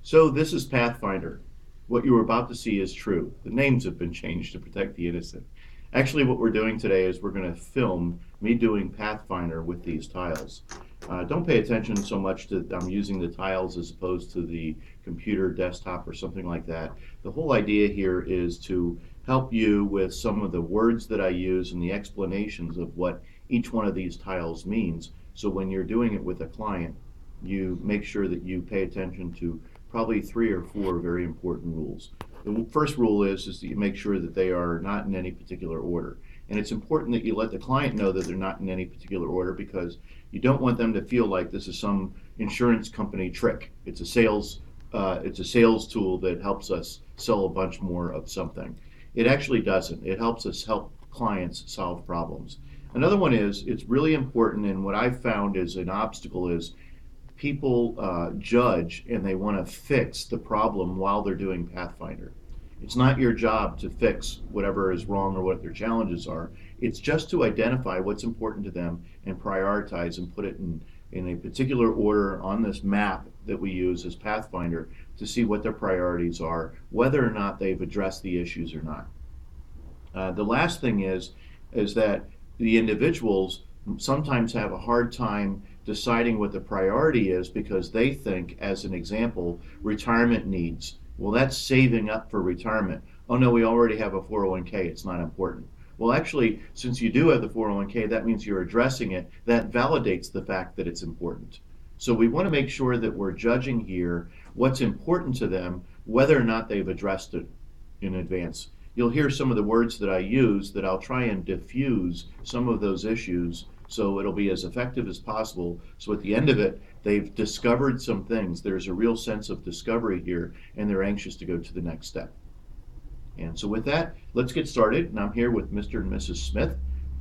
So this is Pathfinder. What you are about to see is true. The names have been changed to protect the innocent. Actually, what we're doing today is we're going to film me doing Pathfinder with these tiles. Don't pay attention so much to I'm using the tiles as opposed to the computer desktop or something like that. The whole idea here is to help you with some of the words that I use and the explanations of what each one of these tiles means. So when you're doing it with a client, you make sure that you pay attention to probably three or four very important rules. The first rule is that you make sure that they are not in any particular order. And it's important that you let the client know that they're not in any particular order because you don't want them to feel like this is some insurance company trick. It's a sales tool that helps us sell a bunch more of something. It actually doesn't. It helps us help clients solve problems. Another one is it's really important, and what I've found is an obstacle is people judge and they want to fix the problem while they're doing Pathfinder. It's not your job to fix whatever is wrong or what their challenges are. It's just to identify what's important to them and prioritize and put it in a particular order on this map that we use as Pathfinder to see what their priorities are, whether or not they've addressed the issues or not. The last thing is that the individuals sometimes have a hard time deciding what the priority is because they think, as an example, retirement needs. Well, that's saving up for retirement. Oh no, we already have a 401k, it's not important. Well, actually, since you do have the 401k, that means you're addressing it. That validates the fact that it's important. So we want to make sure that we're judging here what's important to them, whether or not they've addressed it in advance. You'll hear some of the words that I use that I'll try and diffuse some of those issues so it'll be as effective as possible. So at the end of it, they've discovered some things. There's a real sense of discovery here, and they're anxious to go to the next step. And so with that, let's get started. And I'm here with Mr. and Mrs. Smith.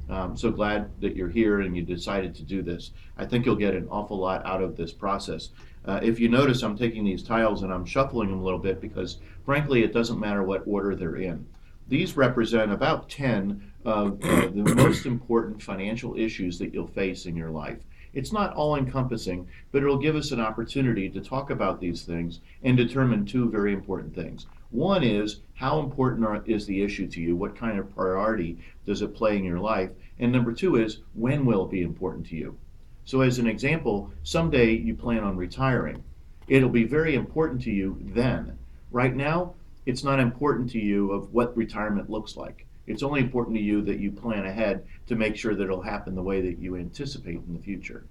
I'm so glad that you're here and you decided to do this. I think you'll get an awful lot out of this process. If you notice, I'm taking these tiles and I'm shuffling them a little bit because, frankly, it doesn't matter what order they're in. These represent about 10 of the most important financial issues that you'll face in your life. It's not all encompassing, but it'll give us an opportunity to talk about these things and determine two very important things. One is how important is the issue to you? What kind of priority does it play in your life? And number two is when will it be important to you? So as an example, someday you plan on retiring. It'll be very important to you then. Right now, it's not important to you of what retirement looks like. It's only important to you that you plan ahead to make sure that it'll happen the way that you anticipate in the future.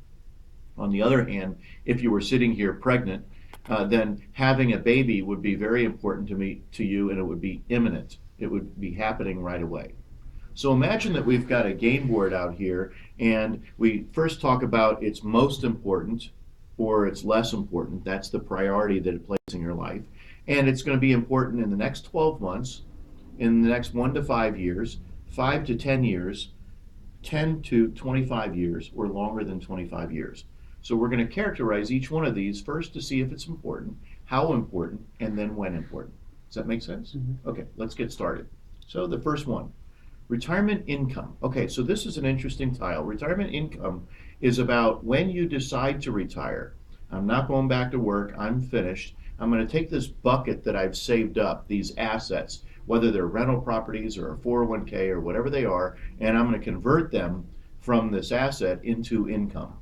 On the other hand, if you were sitting here pregnant, then having a baby would be very important to you, and it would be imminent. It would be happening right away. So imagine that we've got a game board out here, and we first talk about its most important or it's less important. That's the priority that it plays in your life. And it's going to be important in the next 12 months, in the next 1 to 5 years, 5 to 10 years, 10 to 25 years, or longer than 25 years. So we're going to characterize each one of these first to see if it's important, how important, and then when important. Does that make sense? Mm-hmm. Okay, let's get started. So the first one, retirement income. Okay, so this is an interesting tile. Retirement income is about when you decide to retire. I'm not going back to work, I'm finished. I'm going to take this bucket that I've saved up, these assets, whether they're rental properties or a 401k or whatever they are, and I'm going to convert them from this asset into income.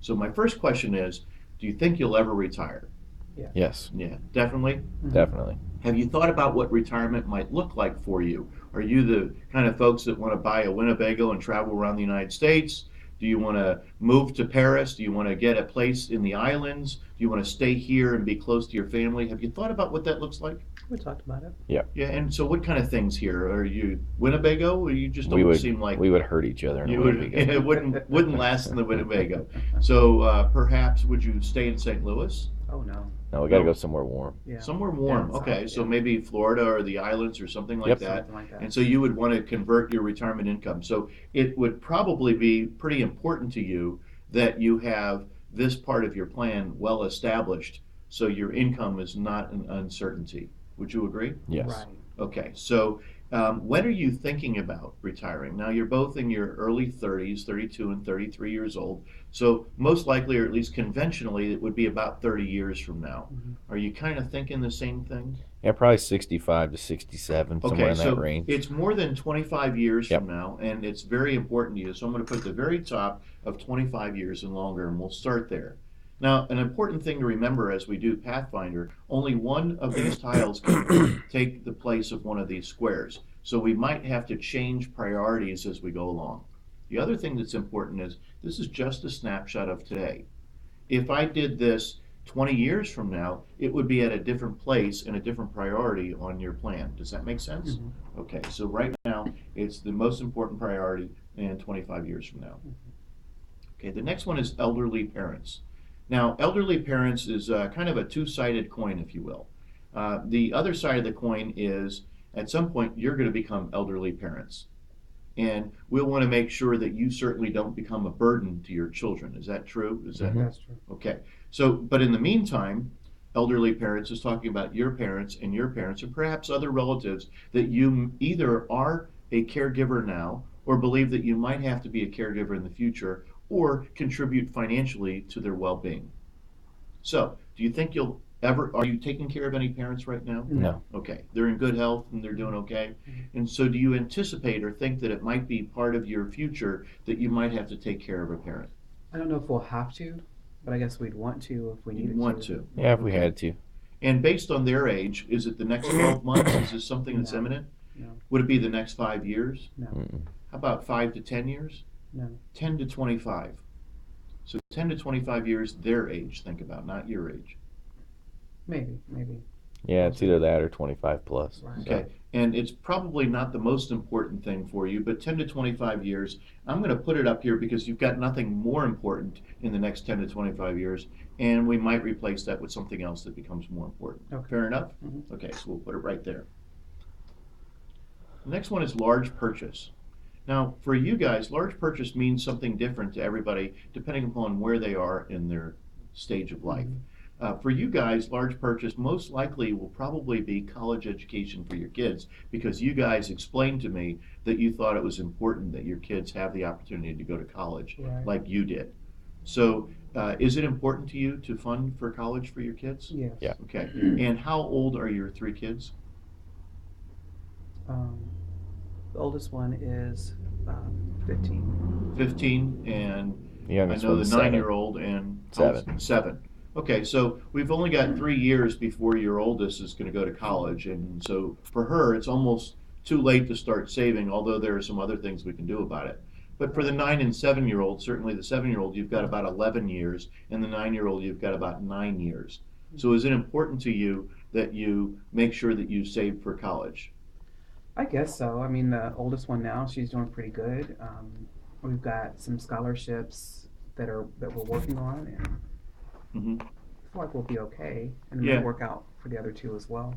So my first question is, do you think you'll ever retire? Yeah. Yes, Yeah, definitely. Mm-hmm. definitely. Have you thought about what retirement might look like for you? Are you the kind of folks that want to buy a Winnebago and travel around the United States? Do you want to move to Paris? Do you want to get a place in the islands? Do you want to stay here and be close to your family? Have you thought about what that looks like? We talked about it. Yeah, and so what kind of things here? Are you Winnebago, or you just We don't would seem like we would hurt each other. In you a would? Winnebago. It wouldn't last in the Winnebago. So perhaps would you stay in St. Louis? Oh no. No, we got to No. go somewhere warm. Yeah. Somewhere warm. Down Okay, south, so yeah. maybe Florida or the islands or something like Yep. that. Something like that. And so you would want to convert your retirement income. So it would probably be pretty important to you that you have this part of your plan well established so your income is not an uncertainty. Would you agree? Yes. Right. Okay, so When are you thinking about retiring? Now, you're both in your early 30s, 32 and 33 years old. So, most likely, or at least conventionally, it would be about 30 years from now. Hmm. Are you kind of thinking the same thing? Yeah, probably 65 to 67, somewhere Okay, in that so range. it's more than 25 years from Yep. now, and it's very important to you. So, I'm going to put at the very top of 25 years and longer, and we'll start there. Now, an important thing to remember as we do Pathfinder, only one of these tiles can take the place of one of these squares. So we might have to change priorities as we go along. The other thing that's important is this is just a snapshot of today. If I did this 20 years from now, it would be at a different place and a different priority on your plan. Does that make sense? Hmm. Okay, so right now it's the most important priority and 25 years from now. Okay, the next one is elderly parents. Now, elderly parents is kind of a two-sided coin, if you will. The other side of the coin is at some point you're going to become elderly parents. And we'll want to make sure that you certainly don't become a burden to your children. Is that true? Is that Hmm. That's true. okay? So, but in the meantime, elderly parents is talking about your parents and your parents, and perhaps other relatives that you either are a caregiver now or believe that you might have to be a caregiver in the future or contribute financially to their well being. So, do you think you'll ever, are you taking care of any parents right now? No. No. Okay, they're in good health and they're doing okay. Mhm. And so, do you anticipate or think that it might be part of your future that you might have to take care of a parent? I don't know if we'll have to, but I guess we'd want to if we You'd needed want to. to. Yeah, if we Okay. had to. And based on their age, is it the next 12 months? Is this something that's No. imminent? No. Would it be the next 5 years? No. Mm-mm. How about 5 to 10 years? No. 10 to 25. So 10 to 25 years, their age, think about, not your age. Maybe. Maybe. Yeah, We'll it's see. either that or 25 plus. Right. Okay, and it's probably not the most important thing for you, but 10 to 25 years, I'm going to put it up here because you've got nothing more important in the next 10 to 25 years, and we might replace that with something else that becomes more important. Okay. Fair enough? Mhm. Okay, so we'll put it right there. The next one is large purchase. Now, for you guys, large purchase means something different to everybody depending upon where they are in their stage of life. Mhm. For you guys, large purchase most likely will probably be college education for your kids because you guys explained to me that you thought it was important that your kids have the opportunity to go to college Right. like you did. So, is it important to you to fund for college for your kids? Yes. Yeah. Okay. And how old are your three kids? Um, the oldest one is 15. 15 and The I youngest know the one's 7. 9-year-old and 7. 7. Okay, so we've only got 3 years before your oldest is going to go to college, and so for her, it's almost too late to start saving. Although there are some other things we can do about it. But for the 9 and 7-year-old, certainly the 7-year-old, you've got about 11 years, and the 9-year-old, you've got about 9 years. So is it important to you that you make sure that you save for college? I guess so. I mean, the oldest one now, she's doing pretty good. We've got some scholarships that we're working on, and Hmm. I feel like we'll be okay, and Yeah. it'll work out for the other two as well.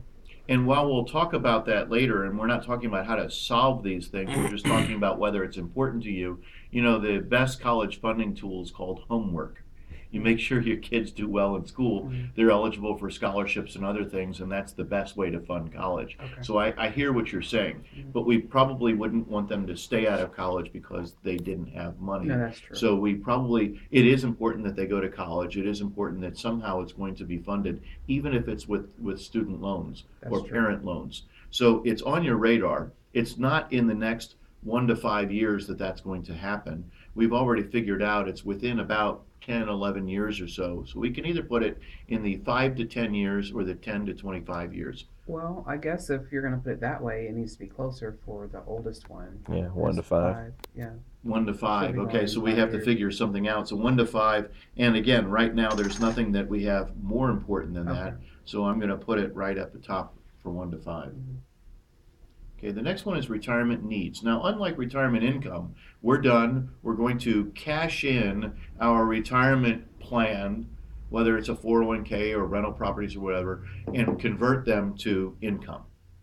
And while we'll talk about that later, and we're not talking about how to solve these things, we're just talking about whether it's important to you. You know, the best college funding tool is called homework. You make sure your kids do well in school, Mhm. they're eligible for scholarships and other things, and that's the best way to fund college. Okay. So I hear what you're saying, Mhm. but we probably wouldn't want them to stay out of college because they didn't have money. No, that's true. So it is important that they go to college. It is important that somehow it's going to be funded, even if it's with student loans That's or true. parent loans. So it's on your radar. It's not in the next 1 to 5 years that that's going to happen. We've already figured out it's within about 10, 11 years or so. So we can either put it in the 5 to 10 years or the 10 to 25 years. Well, I guess if you're going to put it that way, it needs to be closer for the oldest one. Yeah, 1 to That's 5. Yeah. 1 to Should 5. be Okay, going so in we 5 have to years. figure something out. So 1 to 5. And again, right now there's nothing that we have more important than that. Okay. So I'm going to put it right at the top for 1 to 5. Mhm. Okay, the next one is retirement needs. Now, unlike retirement income, we're done. We're going to cash in our retirement plan, whether it's a 401k or rental properties or whatever, and convert them to income.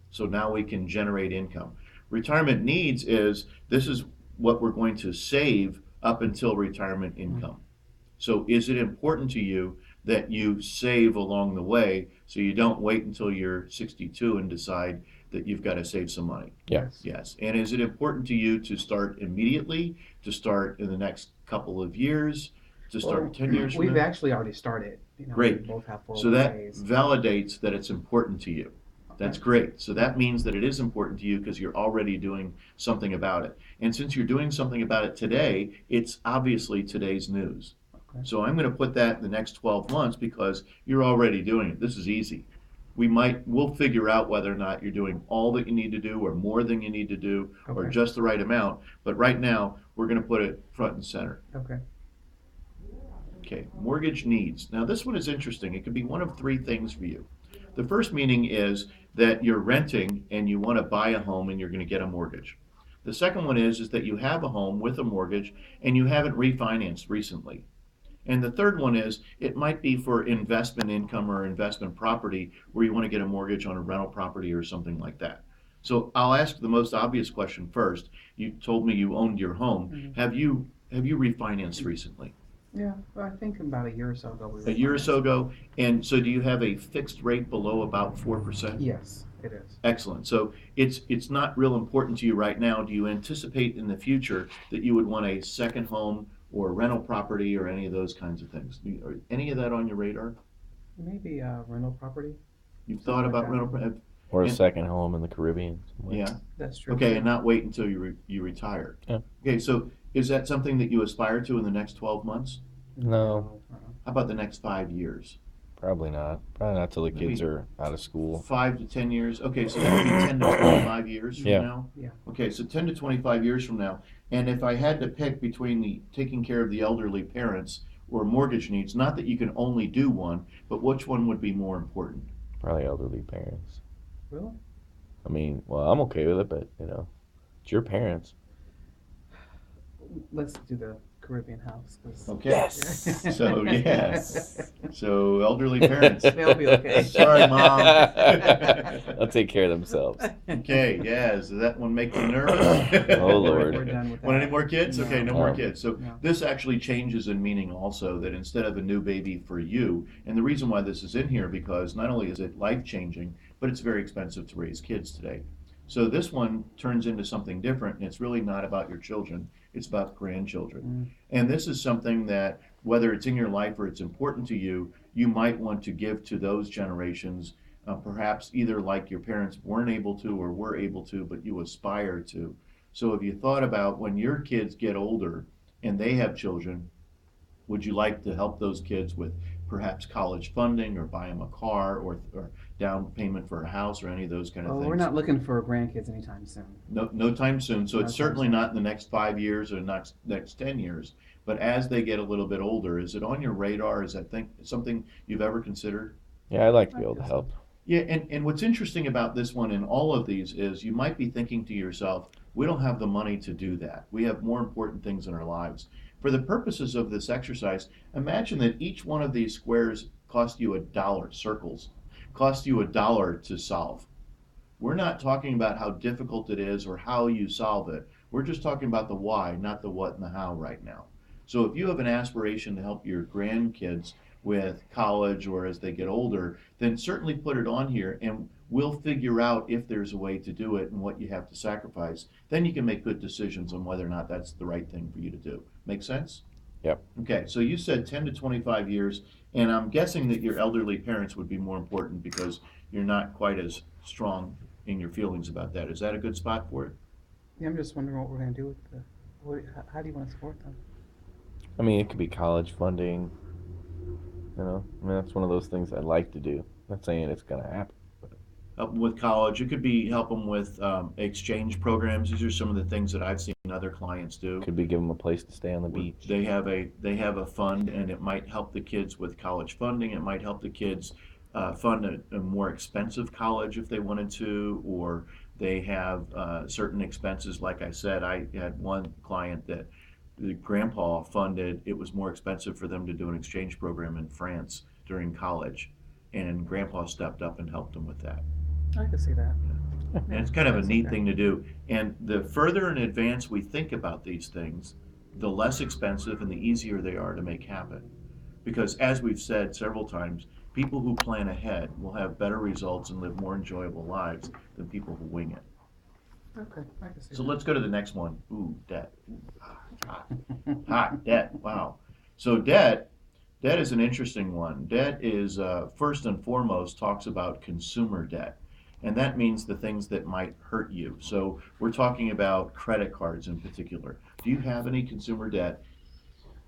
So now we can generate income. Retirement needs is this is what we're going to save up until retirement income. So is it important to you that you save along the way so you don't wait until you're 62 and decide that you've got to save some money. Yeah. Yes. And is it important to you to start immediately, to start in the next couple of years, to start Well, 10 years from we've now? actually already started. Great. We both have So that 401ks. validates that it's important to you. That's great. So that means that it is important to you because you're already doing something about it. And since you're doing something about it today, it's obviously today's news. Okay. So I'm going to put that in the next 12 months because you're already doing it. This is easy. We'll figure out whether or not you're doing all that you need to do or more than you need to do or Okay. just the right amount. But right now, we're going to put it front and center. Okay. Okay, mortgage needs. Now this one is interesting. It could be one of three things for you. The first meaning is that you're renting and you want to buy a home and you're going to get a mortgage. The second one is that you have a home with a mortgage and you haven't refinanced recently. And the third one is it might be for investment income or investment property where you want to get a mortgage on a rental property or something like that. So I'll ask the most obvious question first. You told me you owned your home. Mhm. Have you refinanced recently? Yeah, well, I think about a year or so ago. A year or so ago? And so do you have a fixed rate below about 4%? Yes, it is. Excellent. So it's not real important to you right now. Do you anticipate in the future that you would want a second home or rental property or any of those kinds of things? Are any of that on your radar? Maybe a rental property. You've thought Something like about that. rental? Or a And- second home in the Caribbean. somewhere. Yeah. That's true. Okay, too. and not wait until you retire. Yeah. Okay, so is that something that you aspire to in the next 12 months? No, How about the next 5 years? probably not. Probably not till the kids Maybe are out of school. 5 to 10 years? Okay, so that would be 10 to 25 years from Yeah. now? Yeah. Okay, so 10 to 25 years from now. And if I had to pick between the taking care of the elderly parents or mortgage needs, not that you can only do one, but which one would be more important? Probably elderly parents. Really? I mean, well, I'm okay with it, but it's your parents. Let's do the Caribbean house. 'Cause- Okay. Yes. So, yes. So, elderly parents. They'll be okay. Sorry, Mom. They'll take care of themselves. Okay, yeah, does that one make you nervous? Oh, Lord. We're done with that. Want any more kids? Okay, no more No. kids. So No. this actually changes in meaning also, that instead of a new baby for you, and the reason why this is in here, because not only is it life-changing, but it's very expensive to raise kids today. So this one turns into something different, and it's really not about your children, it's about grandchildren. And this is something that, whether it's in your life or it's important to you, you might want to give to those generations, perhaps either like your parents weren't able to or were able to, but you aspire to. So if you thought about when your kids get older and they have children, would you like to help those kids with perhaps college funding or buy them a car or down payment for a house or any of those kind of Oh, things? we're not looking for grandkids anytime soon. No time soon. So No it's time certainly soon. not in the next 5 years or next 10 years. But as they get a little bit older, is it on your radar? Is that something you've ever considered? Yeah, I'd like to be able to help. Yeah, and what's interesting about this one and all of these is you might be thinking to yourself, we don't have the money to do that. We have more important things in our lives. For the purposes of this exercise, imagine that each one of these squares cost you $1, circles, cost you $1 to solve. We're not talking about how difficult it is or how you solve it. We're just talking about the why, not the what and the how right now. So if you have an aspiration to help your grandkids with college or as they get older, then certainly put it on here and we'll figure out if there's a way to do it and what you have to sacrifice. Then you can make good decisions on whether or not that's the right thing for you to do. Make sense? Yep. Okay, so you said 10 to 25 years, and I'm guessing that your elderly parents would be more important because you're not quite as strong in your feelings about that. Is that a good spot for it? Yeah, I'm just wondering what we're gonna do with how do you want to support them? I mean, it could be college funding. I mean, that's one of those things I'd like to do. Not saying it's gonna happen. Help them with college. It could be help them with exchange programs. These are some of the things that I've seen other clients do. Could be give them a place to stay on the beach. They have a fund, and it might help the kids with college funding. It might help the kids fund a more expensive college if they wanted to, or they have certain expenses. Like I said, I had one client that the grandpa funded. It was more expensive for them to do an exchange program in France during college, and grandpa stepped up and helped them with that. I can see that. And it's kind of a That's neat okay. thing to do. And the further in advance we think about these things, the less expensive and the easier they are to make happen. Because as we've said several times, People who plan ahead will have better results and live more enjoyable lives than people who wing it. Okay, I can see So that. let's go to the next one. Ooh, debt. Ooh, hot, debt. Wow. So debt is an interesting one. Debt is first and foremost talks about consumer debt, and that means the things that might hurt you. So we're talking about credit cards in particular. Do you have any consumer debt,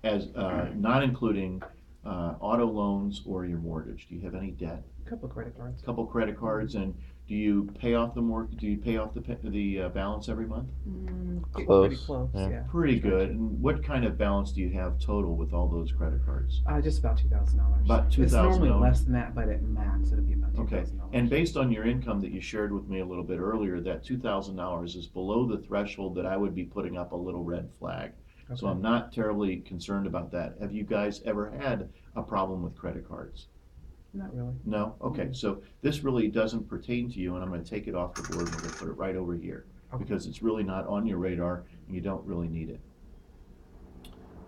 as not including auto loans or your mortgage? Do you have any debt? A couple of credit cards. Couple credit cards, and do you pay off the Do you pay off the balance every month? Getting pretty Close. close, Yeah. yeah. Pretty Trying good. to. And what kind of balance do you have total with all those credit cards? Just about $2,000. About It's normally $2,000. less than that, but at max it'll be about Okay. $2,000. And based on your income that you shared with me a little bit earlier, that $2,000 is below the threshold that I would be putting up a little red flag. So Okay. I'm not terribly concerned about that. Have you guys ever had a problem with credit cards? Not really. No? Okay, Mm. so this really doesn't pertain to you, and I'm gonna take it off the board and we're gonna put it right over here. Okay. Because it's really not on your radar and you don't really need it.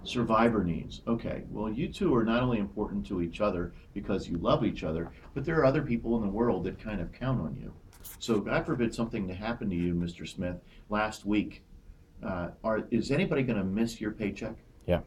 Survivor needs. Okay, well, you two are not only important to each other because you love each other, but there are other people in the world that kind of count on you. So, God forbid something to happen to you, Mr. Smith, last week. Is anybody going to miss your paycheck? Yeah.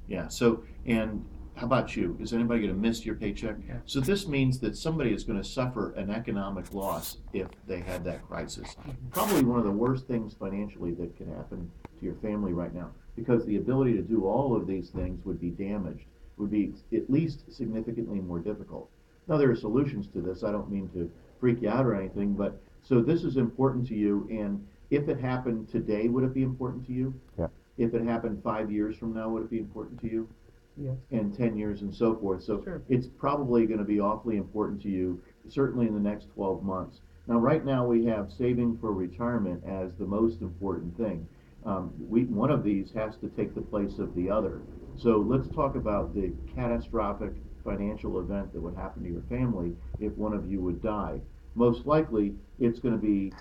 Yeah. So, and how about you? Is anybody going to miss your paycheck? Yeah. So this means that somebody is going to suffer an economic loss if they had that crisis. Probably one of the worst things financially that could happen to your family right now, because the ability to do all of these things would be damaged, would be at least significantly more difficult. Now, there are solutions to this. I don't mean to freak you out or anything, but so this is important to you. And if it happened today, would it be important to you? Yeah. If it happened 5 years from now, would it be important to you? Yes. And 10 years and so forth. So Sure. it's probably going to be awfully important to you, certainly in the next 12 months. Now, right now, we have saving for retirement as the most important thing. One of these has to take the place of the other. So let's talk about the catastrophic financial event that would happen to your family if one of you would die. Most likely, it's going to be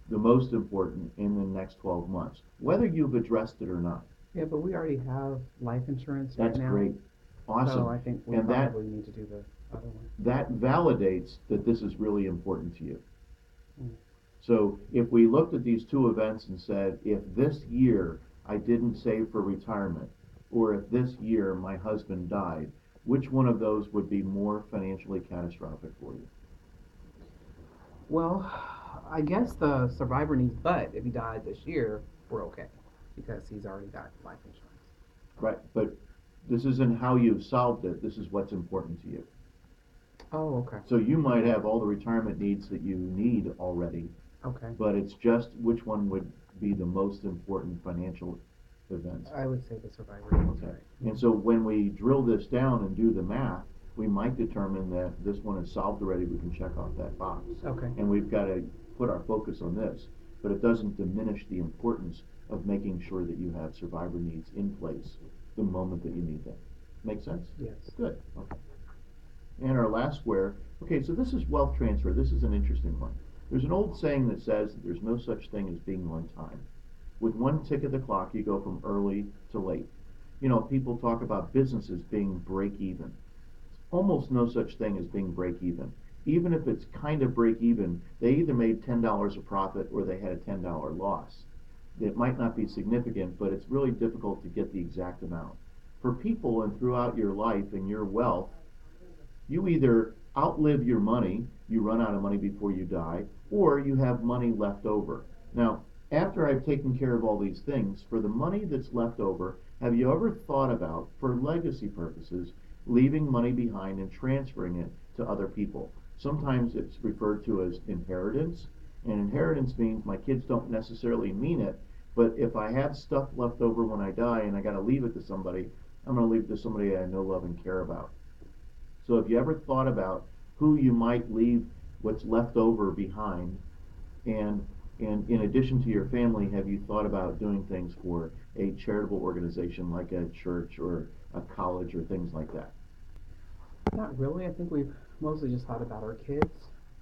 the most important in the next 12 months, whether you've addressed it or not. Yeah, but we already have life insurance That's right now. great. Awesome. So I think we And that- probably need to do the other one. That validates that this is really important to you. Mm. So if we looked at these two events and said, if this year I didn't save for retirement, or if this year my husband died, which one of those would be more financially catastrophic for you? Well, I guess the survivor needs, but if he died this year, we're okay because he's already got life insurance. Right, but this isn't how you've solved it, this is what's important to you. Oh, okay. So you might have all the retirement needs that you need already, Okay. but it's just which one would be the most important financial event. I would say the survivor needs, Okay. right? And so when we drill this down and do the math, we might determine that this one is solved already, we can check off that box. Okay. And we've got to put our focus on this, but it doesn't diminish the importance of making sure that you have survivor needs in place the moment that you need them. Make sense? Yes. Good, okay. And our last square, okay, so this is wealth transfer. This is an interesting one. There's an old saying that says that there's no such thing as being on time. With one tick of the clock, you go from early to late. You know, people talk about businesses being break even. Almost no such thing as being break even. Even if it's kind of break even, they either made $10 a profit or they had a $10 loss. It might not be significant, but it's really difficult to get the exact amount. For people and throughout your life and your wealth, you either outlive your money, you run out of money before you die, or you have money left over. Now, after I've taken care of all these things, for the money that's left over, have you ever thought about, for legacy purposes, leaving money behind and transferring it to other people? Sometimes it's referred to as inheritance, and inheritance means my kids don't necessarily mean it, but if I have stuff left over when I die and I got to leave it to somebody, I'm going to leave it to somebody I know, love, and care about. So have you ever thought about who you might leave what's left over behind? And in addition to your family, have you thought about doing things for a charitable organization like a church or a college or things like that? Not really. I think we've mostly just thought about our kids.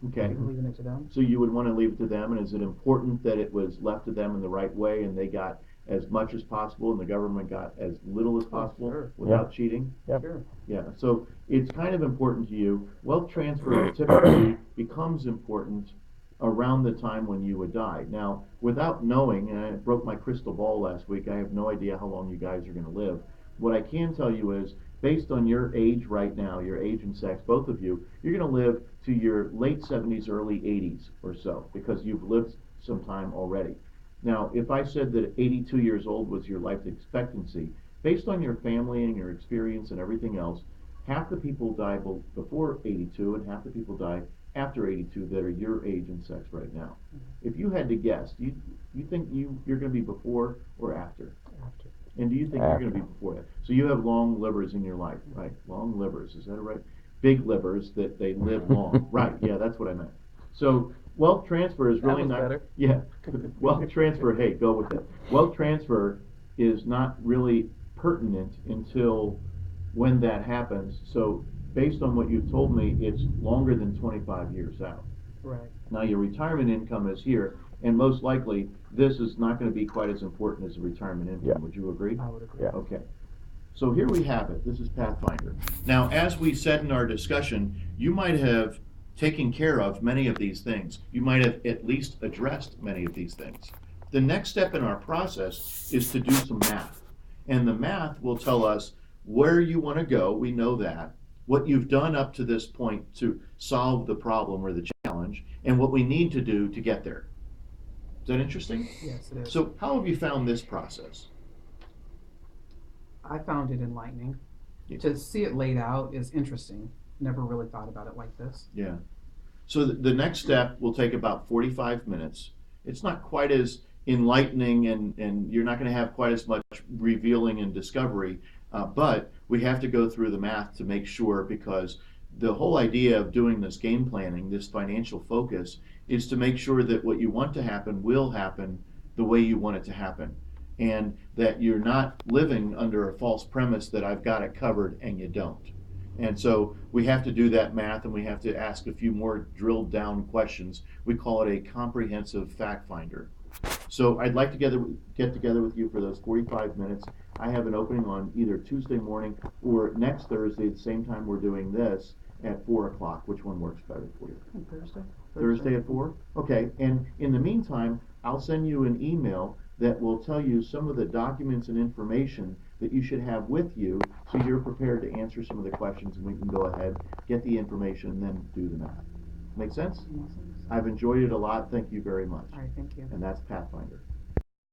Okay. Leaving it to them. So you would want to leave it to them, and is it important that it was left to them in the right way and they got as much as possible and the government got as little as possible sure. without cheating? Yep. Sure. Yeah, so it's kind of important to you. Wealth transfer typically becomes important around the time when you would die. Now, without knowing, and I broke my crystal ball last week, I have no idea how long you guys are going to live. What I can tell you is, based on your age right now, your age and sex, both of you, you're going to live to your late 70s, early 80s or so, because you've lived some time already. Now, if I said that 82 years old was your life expectancy, based on your family and your experience and everything else, half the people die before 82 and half the people die after 82 that are your age and sex right now. If you had to guess, do you think you're going to be before or after? After. And do you think you're going to be before that? So you have long livers in your life, right? Long livers, is that right? Big livers that they live long. Right, yeah, that's what I meant. So wealth transfer is really That was not, better. yeah, wealth transfer, hey, go with it. Wealth transfer is not really pertinent until when that happens. So based on what you've told me, it's longer than 25 years out. Right. Now your retirement income is here, and most likely this is not going to be quite as important as the retirement income. Yeah. Would you agree? I would agree. Yeah. Okay. So here we have it. This is Pathfinder. Now, as we said in our discussion, you might have taken care of many of these things. You might have at least addressed many of these things. The next step in our process is to do some math. And the math will tell us where you want to go. We know that. What you've done up to this point to solve the problem or the challenge, and what we need to do to get there. Is that interesting? Yes, it is. So how have you found this process? I found it enlightening. Yeah. To see it laid out is interesting. Never really thought about it like this. Yeah. So the next step will take about 45 minutes. It's not quite as enlightening and you're not going to have quite as much revealing and discovery, but we have to go through the math to make sure, because the whole idea of doing this game planning, this financial focus, is to make sure that what you want to happen will happen the way you want it to happen. And that you're not living under a false premise that I've got it covered and you don't. And so we have to do that math, and we have to ask a few more drilled down questions. We call it a comprehensive fact finder. So I'd like to get together with you for those 45 minutes. I have an opening on either Tuesday morning or next Thursday at the same time we're doing this at 4 o'clock. Which one works better for you? Thursday. Thursday at 4? Okay, and in the meantime, I'll send you an email that will tell you some of the documents and information that you should have with you, so you're prepared to answer some of the questions, and we can go ahead, get the information, and then do the math. Make sense? Makes sense. I've enjoyed it a lot. Thank you very much. All right, thank you. And that's Pathfinder.